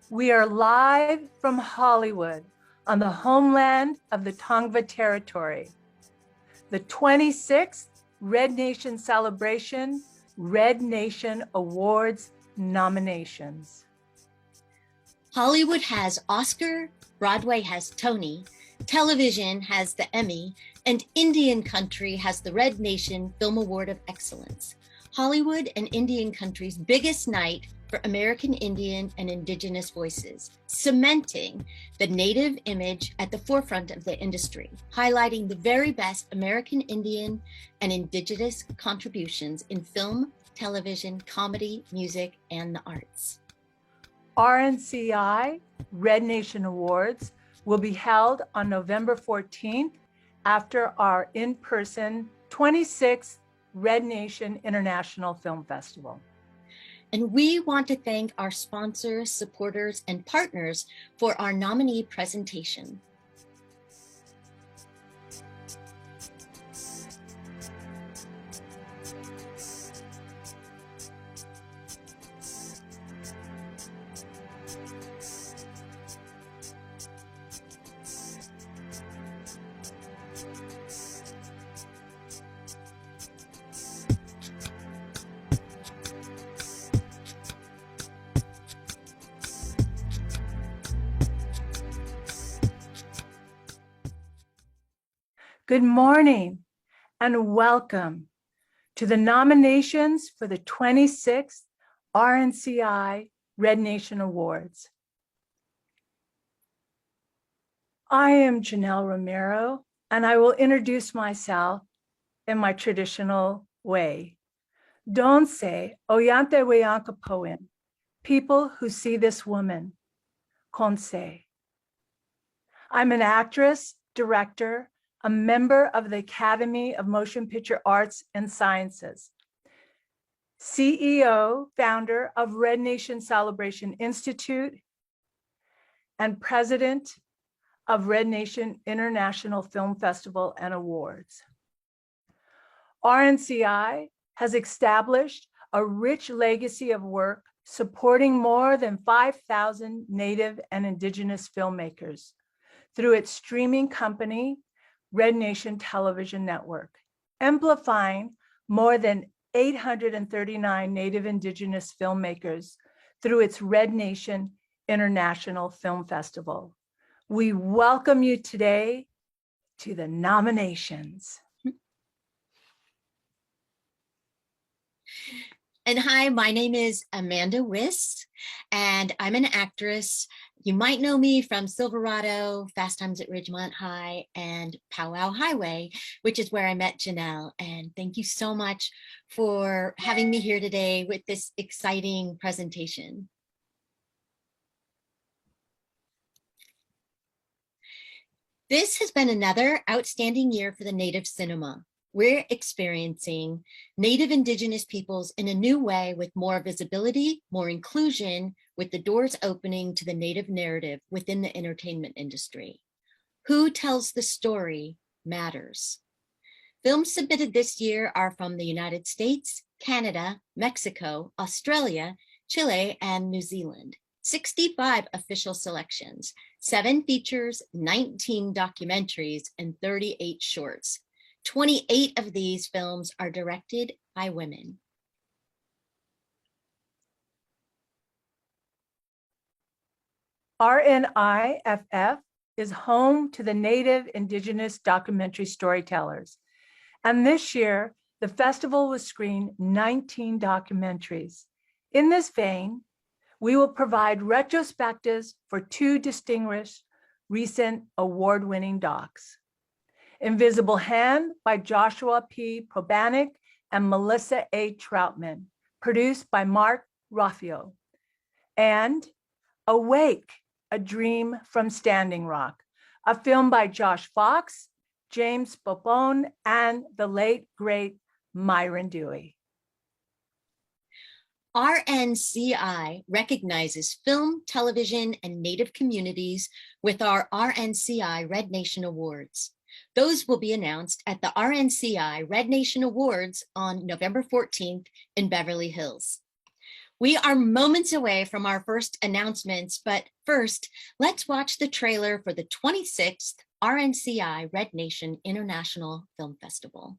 We are live from Hollywood on the homeland of the Tongva Territory. The 26th Red Nation Celebration Red Nation Awards nominations. Hollywood has Oscar, Broadway has Tony, television has the Emmy, and Indian country has the Red Nation Film Award of Excellence. Hollywood and Indian country's biggest night for American Indian and Indigenous voices, cementing the Native image at the forefront of the industry, highlighting the very best American Indian and Indigenous contributions in film, television, comedy, music, and the arts. RNCI Red Nation Awards will be held on November 14th after our in-person 26th Red Nation International Film Festival. And we want to thank our sponsors, supporters, and partners for our nominee presentation. Good morning and welcome to the nominations for the 26th RNCI Red Nation Awards. I am Janelle Romero, and I will introduce myself in my traditional way. Donse Oyante Weyanka Poem, people who see this woman, Konse. I'm an actress, director, a member of the Academy of Motion Picture Arts and Sciences, CEO, founder of Red Nation Celebration Institute, and president of Red Nation International Film Festival and Awards. RNCI has established a rich legacy of work supporting more than 5,000 Native and Indigenous filmmakers through its streaming company, Red Nation Television Network, amplifying more than 839 Native Indigenous filmmakers through its Red Nation International Film Festival. We welcome you today to the nominations. And hi, my name is Amanda Wiss, and I'm an actress. You might know me from Silverado, Fast Times at Ridgemont High, and Powwow Highway, which is where I met Janelle. And thank you so much for having me here today with this exciting presentation. This has been another outstanding year for the Native cinema. We're experiencing Native Indigenous peoples in a new way with more visibility, more inclusion, with the doors opening to the Native narrative within the entertainment industry. Who tells the story matters. Films submitted this year are from the United States, Canada, Mexico, Australia, Chile, and New Zealand. 65 official selections, 7 features, 19 documentaries, and 38 shorts. 28 of these films are directed by women. RNIFF is home to the Native Indigenous documentary storytellers. And this year, the festival will screen 19 documentaries. In this vein, we will provide retrospectives for 2 distinguished recent award-winning docs. Invisible Hand by Joshua P. Probanik and Melissa A. Troutman, produced by Mark Raffio. And Awake, A Dream from Standing Rock, a film by Josh Fox, James Bobone, and the late, great Myron Dewey. RNCI recognizes film, television, and Native communities with our RNCI Red Nation Awards. Those will be announced at the RNCI Red Nation Awards on November 14th in Beverly Hills. We are moments away from our first announcements, but first, let's watch the trailer for the 26th RNCI Red Nation International Film Festival.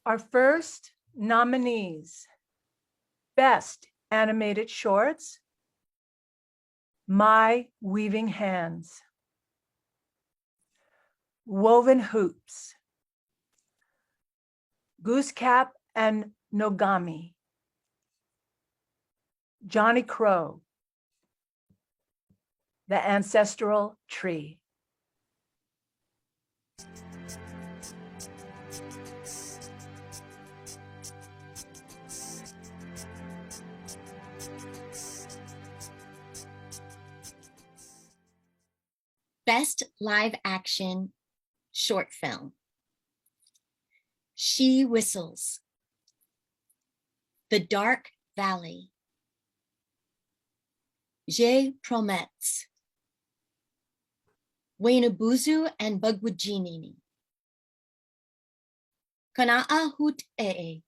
Our first nominees: Best Animated Shorts, My Weaving Hands, Woven Hoops, Goosecap and Nogami, Johnny Crow, The Ancestral Tree. Best Live Action Short Film: She Whistles, The Dark Valley, Je Promets, Weinabuzu and Bugwajinini, Kana'a Hut E'e.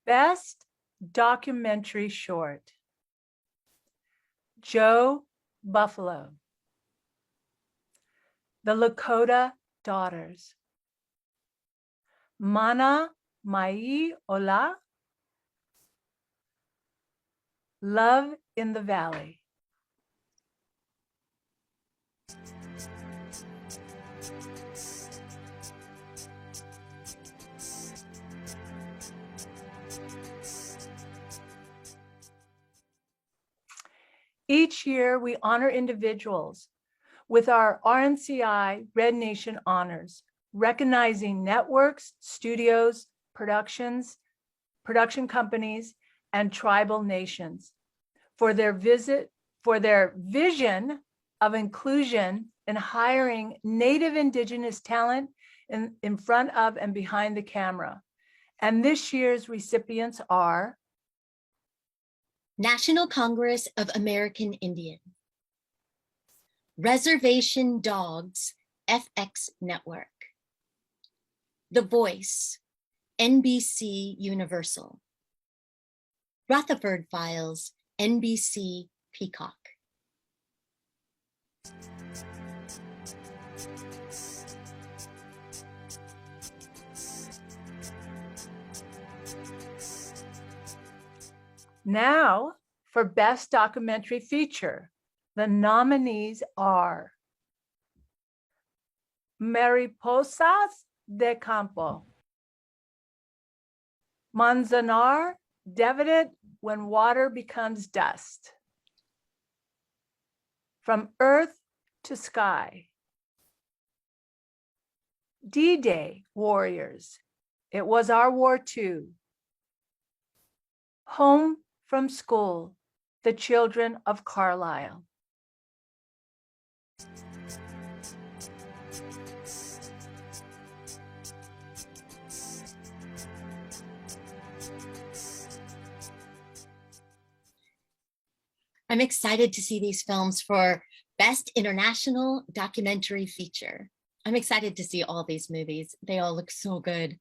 Best Documentary Short: Joe Buffalo, The Lakota Daughters, Mana Mai Ola, Love in the Valley. Each year, we honor individuals with our RNCI Red Nation Honors, recognizing networks, studios, production companies, and tribal nations for their vision of inclusion in hiring Native Indigenous talent in front of and behind the camera. And this year's recipients are National Congress of American Indian, Reservation Dogs FX Network, The Voice, NBC Universal, Rutherford Files, NBC Peacock. Now, for Best Documentary Feature, the nominees are Mariposas de Campo, Manzanar Devidit When Water Becomes Dust, From Earth to Sky, D-Day Warriors, It Was Our War Too, Home from School, The Children of Carlisle. I'm excited to see these films for Best International Documentary Feature. I'm excited to see all these movies. They all look so good.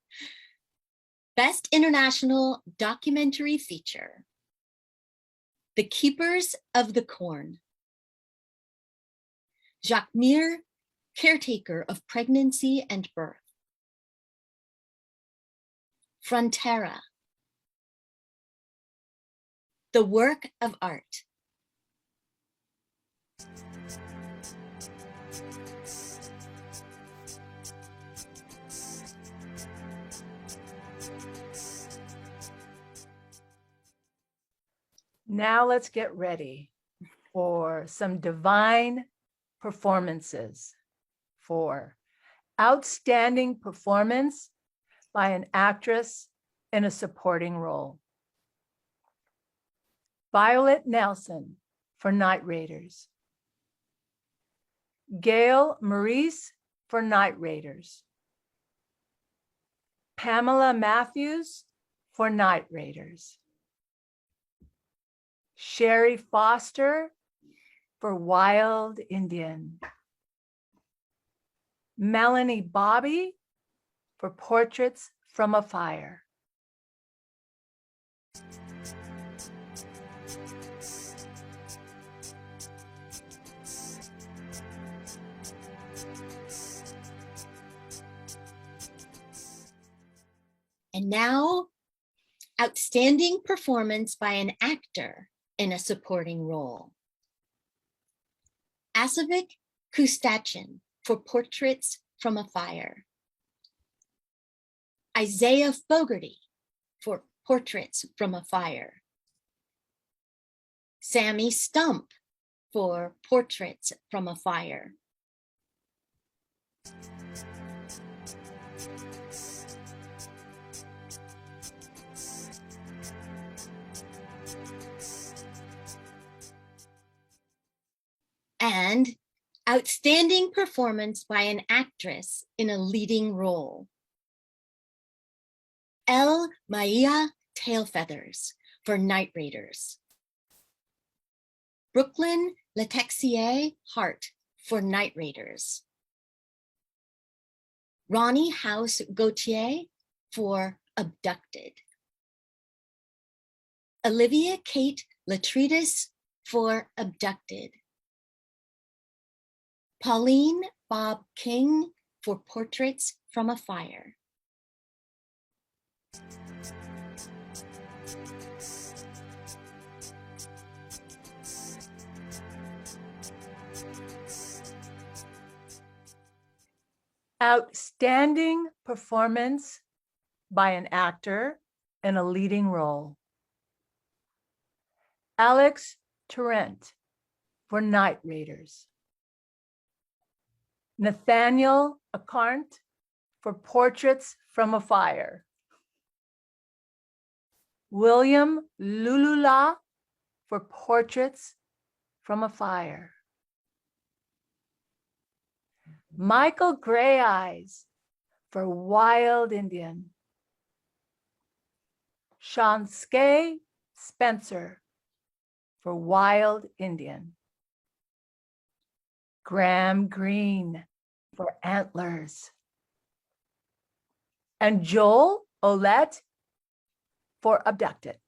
Best International Documentary Feature. The Keepers of the Corn. Jacques Mir, Caretaker of Pregnancy and Birth. Frontera. The Work of Art. Now let's get ready for some divine performances. For outstanding performance by an actress in a supporting role. Violet Nelson for Night Raiders. Gail Maurice for Night Raiders. Pamela Matthews for Night Raiders. Sherry Foster for Wild Indian. Melanie Bobby for Portraits from a Fire. And now, outstanding performance by an actor in a supporting role. Asavik Kustachin for Portraits from a Fire. Isaiah Fogarty for Portraits from a Fire. Sammy Stump for Portraits from a Fire. And outstanding performance by an actress in a leading role. El Maya Tailfeathers for Night Raiders. Brooklyn Letexier Hart for Night Raiders. Ronnie House Gauthier for Abducted. Olivia Kate Latridis for Abducted. Pauline Bob King for Portraits from a Fire. Outstanding performance by an actor in a leading role. Alex Tarrant for Night Raiders. Nathaniel Acarnt for Portraits from a Fire. William Lulula for Portraits from a Fire. Michael Gray Eyes for Wild Indian. Shanske Spencer for Wild Indian. Graham Greene for Antlers. And Joel Olette for Abducted.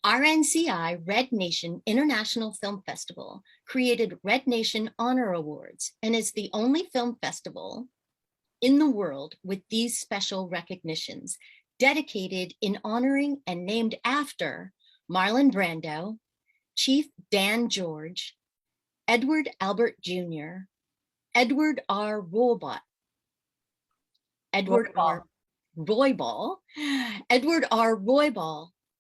RNCI Red Nation International Film Festival created Red Nation Honor Awards and is the only film festival in the world with these special recognitions dedicated in honoring and named after Marlon Brando, Chief Dan George, Edward Albert Jr., Edward R. Roybal, Edward R. Roybal,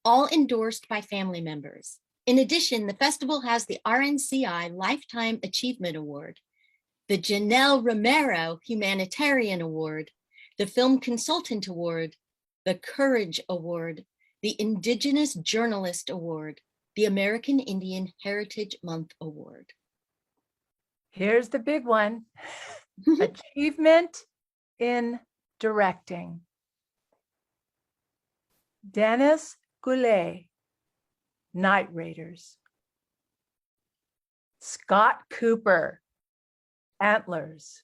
all endorsed by family members. In addition, the festival has the RNCI Lifetime Achievement Award, the Janelle Romero Humanitarian Award, the Film Consultant Award, the Courage Award, the Indigenous Journalist Award, the American Indian Heritage Month Award. Here's the big one. Achievement in directing. Dennis Goulet, Night Raiders. Scott Cooper, Antlers.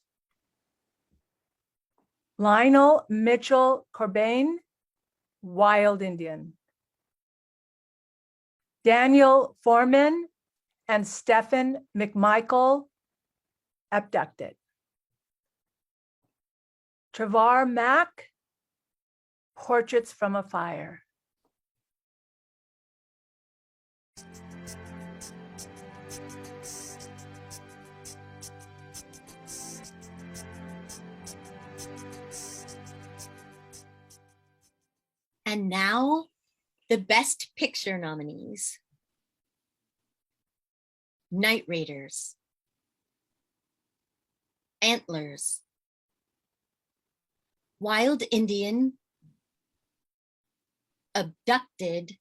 Lionel Mitchell Corbain, Wild Indian. Daniel Foreman and Stephen McMichael, Abducted. Travar Mack, Portraits from a Fire. And now, the Best Picture nominees. Night Raiders, Antlers, Wild Indian, Abducted,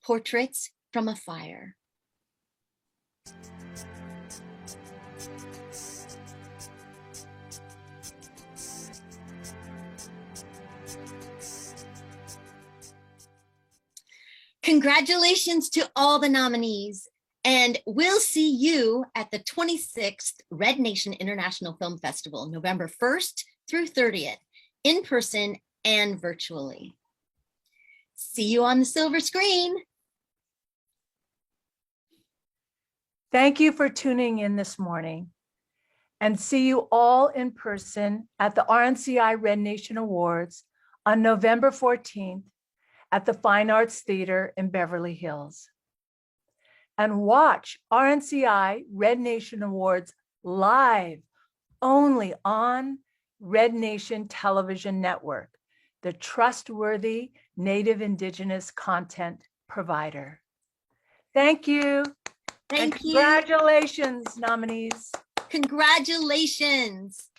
Portraits from a Fire. Congratulations to all the nominees, and we'll see you at the 26th Red Nation International Film Festival, November 1st through 30th, in person and virtually. See you on the silver screen. Thank you for tuning in this morning, and see you all in person at the RNCI Red Nation Awards on November 14th at the Fine Arts Theater in Beverly Hills. And watch RNCI Red Nation Awards live only on Red Nation Television Network, the trustworthy Native Indigenous content provider. Thank you. Thank and you. Congratulations, nominees. Congratulations.